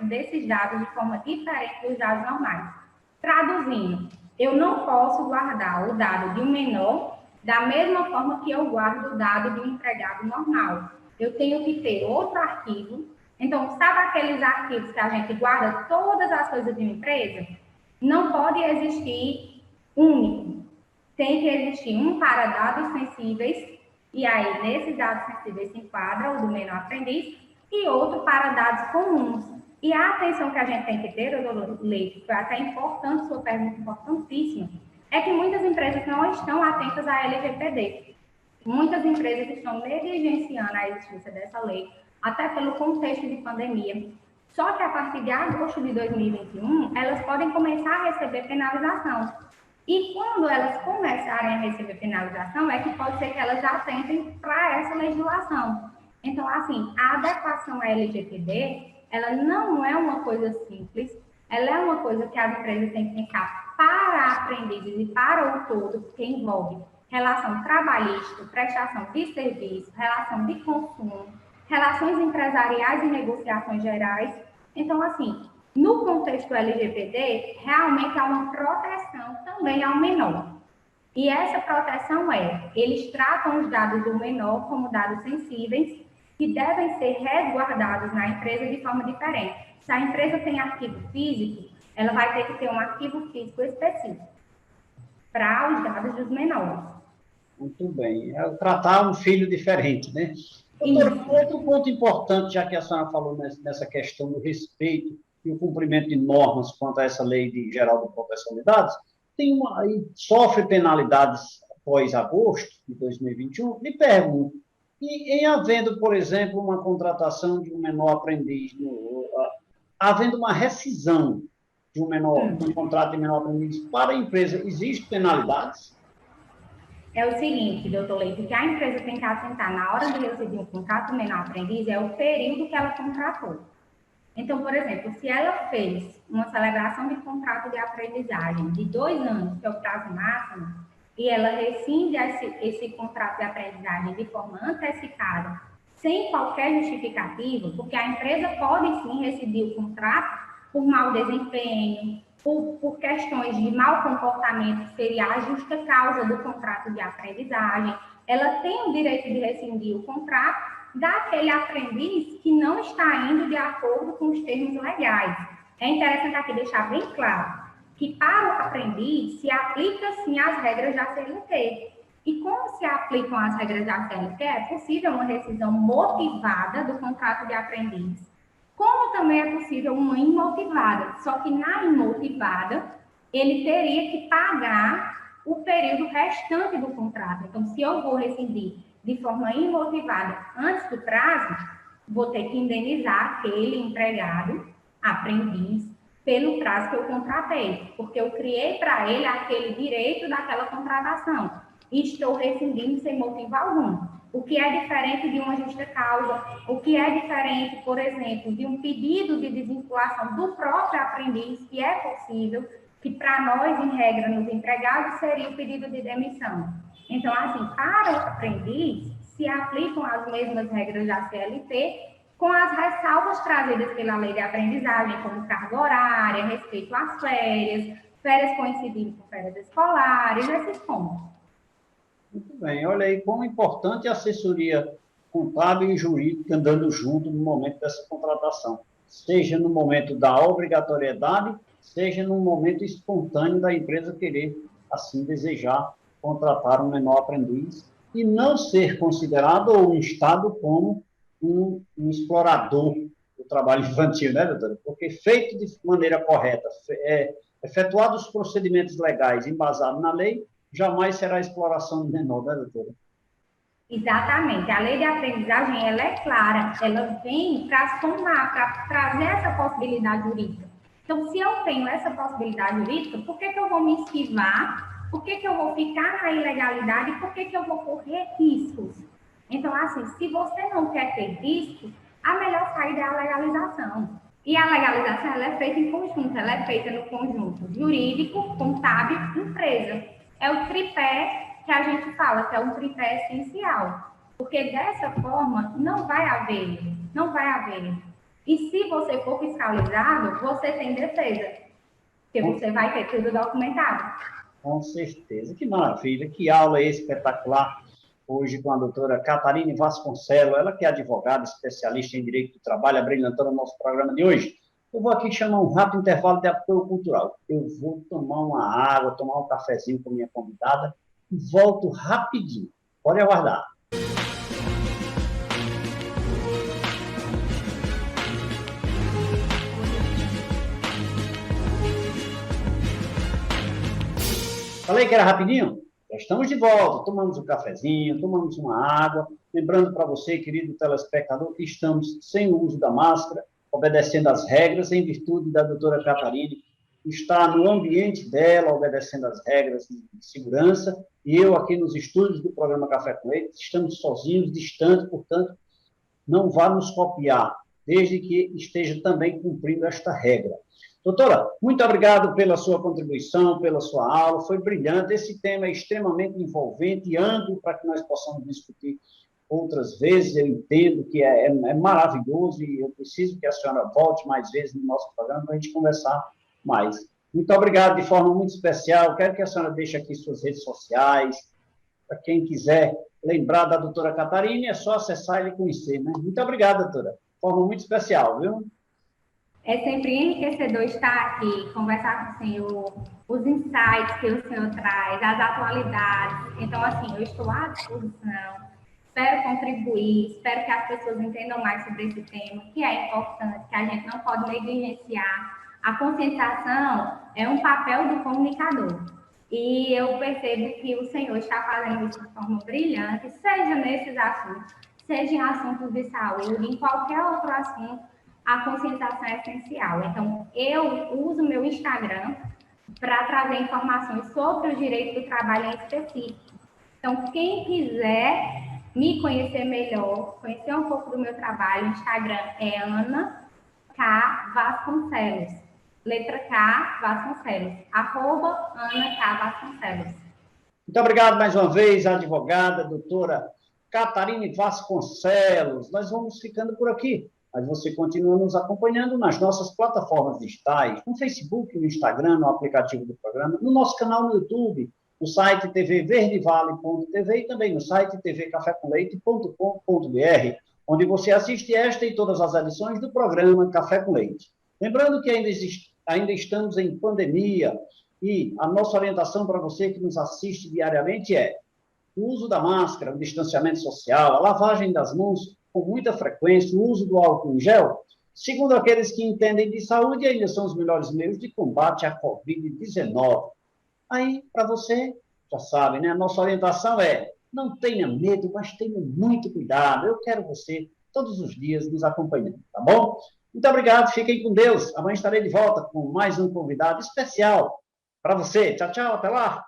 desses dados de forma diferente dos dados normais. Traduzindo, eu não posso guardar o dado de um menor da mesma forma que eu guardo o dado de um empregado normal. Eu tenho que ter outro arquivo. Então, sabe aqueles arquivos que a gente guarda todas as coisas de uma empresa? Não pode existir único. Tem que existir um para dados sensíveis, e aí nesses dados sensíveis se enquadra o do menor aprendiz, e outro para dados comuns. E a atenção que a gente tem que ter, doutor Leite, que foi até importante, sua pergunta importantíssima, é que muitas empresas não estão atentas à LGPD. Muitas empresas estão negligenciando a existência dessa lei, até pelo contexto de pandemia. Só que a partir de agosto de 2021, elas podem começar a receber penalização. E quando elas começarem a receber penalização, é que pode ser que elas atentem para essa legislação. Então, assim, a adequação à LGPD, ela não é uma coisa simples, ela é uma coisa que as empresas têm que pensar para aprendizes e para o todo, porque envolve relação trabalhista, prestação de serviço, relação de consumo, relações empresariais e negociações gerais. Então, assim, no contexto LGPD, realmente há uma proteção também ao menor. E essa proteção eles tratam os dados do menor como dados sensíveis que devem ser resguardados na empresa de forma diferente. Se a empresa tem arquivo físico, ela vai ter que ter um arquivo físico específico para os dados dos menores. Muito bem. É tratar um filho diferente, né? Doutora, outro ponto importante, já que a senhora falou nessa questão do respeito e o cumprimento de normas quanto a essa lei geral de proteção de dados, sofre penalidades após agosto de 2021. Me pergunto, e em havendo, por exemplo, uma contratação de um menor aprendiz, havendo uma rescisão de um contrato de menor aprendiz para a empresa, existem penalidades? É o seguinte, doutor Leite, que a empresa tem que atentar na hora de receber um contrato de menor aprendiz é o período que ela contratou. Então, por exemplo, se ela fez uma celebração de contrato de aprendizagem de 2 anos, que é o prazo máximo, e ela rescinde esse contrato de aprendizagem de forma antecipada, sem qualquer justificativa, porque a empresa pode sim rescindir o contrato por mau desempenho, por questões de mau comportamento, que seria a justa causa do contrato de aprendizagem, ela tem o direito de rescindir o contrato daquele aprendiz que não está indo de acordo com os termos legais. É interessante aqui deixar bem claro que para o aprendiz se aplica sim as regras da CLT. E como se aplicam as regras da CLT, é possível uma rescisão motivada do contrato de aprendiz, como também é possível uma imotivada. Só que na imotivada, ele teria que pagar o período restante do contrato. Então, se eu vou rescindir de forma imotivada antes do prazo, vou ter que indenizar aquele empregado, aprendiz, pelo prazo que eu contratei, porque eu criei para ele aquele direito daquela contratação e estou rescindindo sem motivo algum. O que é diferente de uma justa causa, o que é diferente, por exemplo, de um pedido de desvinculação do próprio aprendiz, que é possível, que para nós, em regra, nos empregados, seria o pedido de demissão. Então, assim, para o aprendiz, se aplicam as mesmas regras da CLT, com as ressalvas trazidas pela lei de aprendizagem, como carga horária, respeito às férias coincidindo com férias escolares, esses pontos. Muito bem, olha aí como é importante a assessoria contábil e jurídica andando junto no momento dessa contratação, seja no momento da obrigatoriedade, seja no momento espontâneo da empresa querer, assim, desejar contratar um menor aprendiz e não ser considerado ou instado como um explorador do trabalho infantil, né, doutora? Porque feito de maneira correta, efetuados os procedimentos legais embasados na lei, jamais será exploração de menor, né, doutora? Exatamente. A lei de aprendizagem, ela é clara, ela vem para somar, para trazer essa possibilidade jurídica. Então, se eu tenho essa possibilidade jurídica, por que eu vou me esquivar? Por que eu vou ficar na ilegalidade? Por que eu vou correr riscos? Então, assim, se você não quer ter risco, a melhor saída é a legalização. E a legalização, ela é feita em conjunto, ela é feita no conjunto jurídico, contábil, empresa. É o tripé que a gente fala, que é um tripé essencial. Porque dessa forma, não vai haver. E se você for fiscalizado, você tem defesa, porque você vai ter tudo documentado. Com certeza. Que maravilha, que aula espetacular hoje com a doutora Catarine Vasconcelos, ela que é advogada, especialista em direito do trabalho, abrilhantando o nosso programa de hoje. Eu vou aqui chamar um rápido intervalo de apoio cultural. Eu vou tomar uma água, tomar um cafezinho com minha convidada e volto rapidinho. Pode aguardar. Falei que era rapidinho? Já estamos de volta, tomamos um cafezinho, tomamos uma água. Lembrando para você, querido telespectador, que estamos sem o uso da máscara, obedecendo às regras, em virtude da doutora Catarine estar no ambiente dela, obedecendo às regras de segurança, e eu aqui nos estúdios do programa Café com Leite, estamos sozinhos, distantes, portanto, não vá nos copiar, desde que esteja também cumprindo esta regra. Doutora, muito obrigado pela sua contribuição, pela sua aula, foi brilhante. Esse tema é extremamente envolvente e amplo para que nós possamos discutir outras vezes, eu entendo que é maravilhoso e eu preciso que a senhora volte mais vezes no nosso programa para a gente conversar mais. Muito obrigado de forma muito especial. Quero que a senhora deixe aqui suas redes sociais. Para quem quiser lembrar da doutora Catarina, é só acessar e conhecer, né? Muito obrigado, doutora. De forma muito especial, viu? É sempre enriquecedor estar aqui, conversar com o senhor, os insights que o senhor traz, as atualidades. Então, assim, eu estou à disposição, espero contribuir, espero que as pessoas entendam mais sobre esse tema, que é importante, que a gente não pode negligenciar. A conscientização é um papel do comunicador. E eu percebo que o senhor está fazendo isso de forma brilhante, seja nesses assuntos, seja em assuntos de saúde, em qualquer outro assunto, a conscientização é essencial. Então, eu uso meu Instagram para trazer informações sobre o direito do trabalho em específico. Então, quem quiser me conhecer melhor, conhecer um pouco do meu trabalho, o Instagram é Ana K. Vasconcelos. Letra K, Vasconcelos. @Ana K. Vasconcelos. Muito obrigado mais uma vez, advogada, doutora Catarine Vasconcelos. Nós vamos ficando por aqui, mas você continua nos acompanhando nas nossas plataformas digitais, no Facebook, no Instagram, no aplicativo do programa, no nosso canal no YouTube, no site tvverdevale.tv e também no site tvcafécomleite.com.br, onde você assiste esta e todas as edições do programa Café com Leite. Lembrando que ainda estamos em pandemia e a nossa orientação para você que nos assiste diariamente é o uso da máscara, o distanciamento social, a lavagem das mãos com muita frequência, o uso do álcool em gel, segundo aqueles que entendem de saúde, ainda são os melhores meios de combate à Covid-19. Aí, para você, já sabe, né? A nossa orientação é: não tenha medo, mas tenha muito cuidado. Eu quero você todos os dias nos acompanhando, tá bom? Muito obrigado, fiquem com Deus. Amanhã estarei de volta com mais um convidado especial para você. Tchau, tchau, até lá.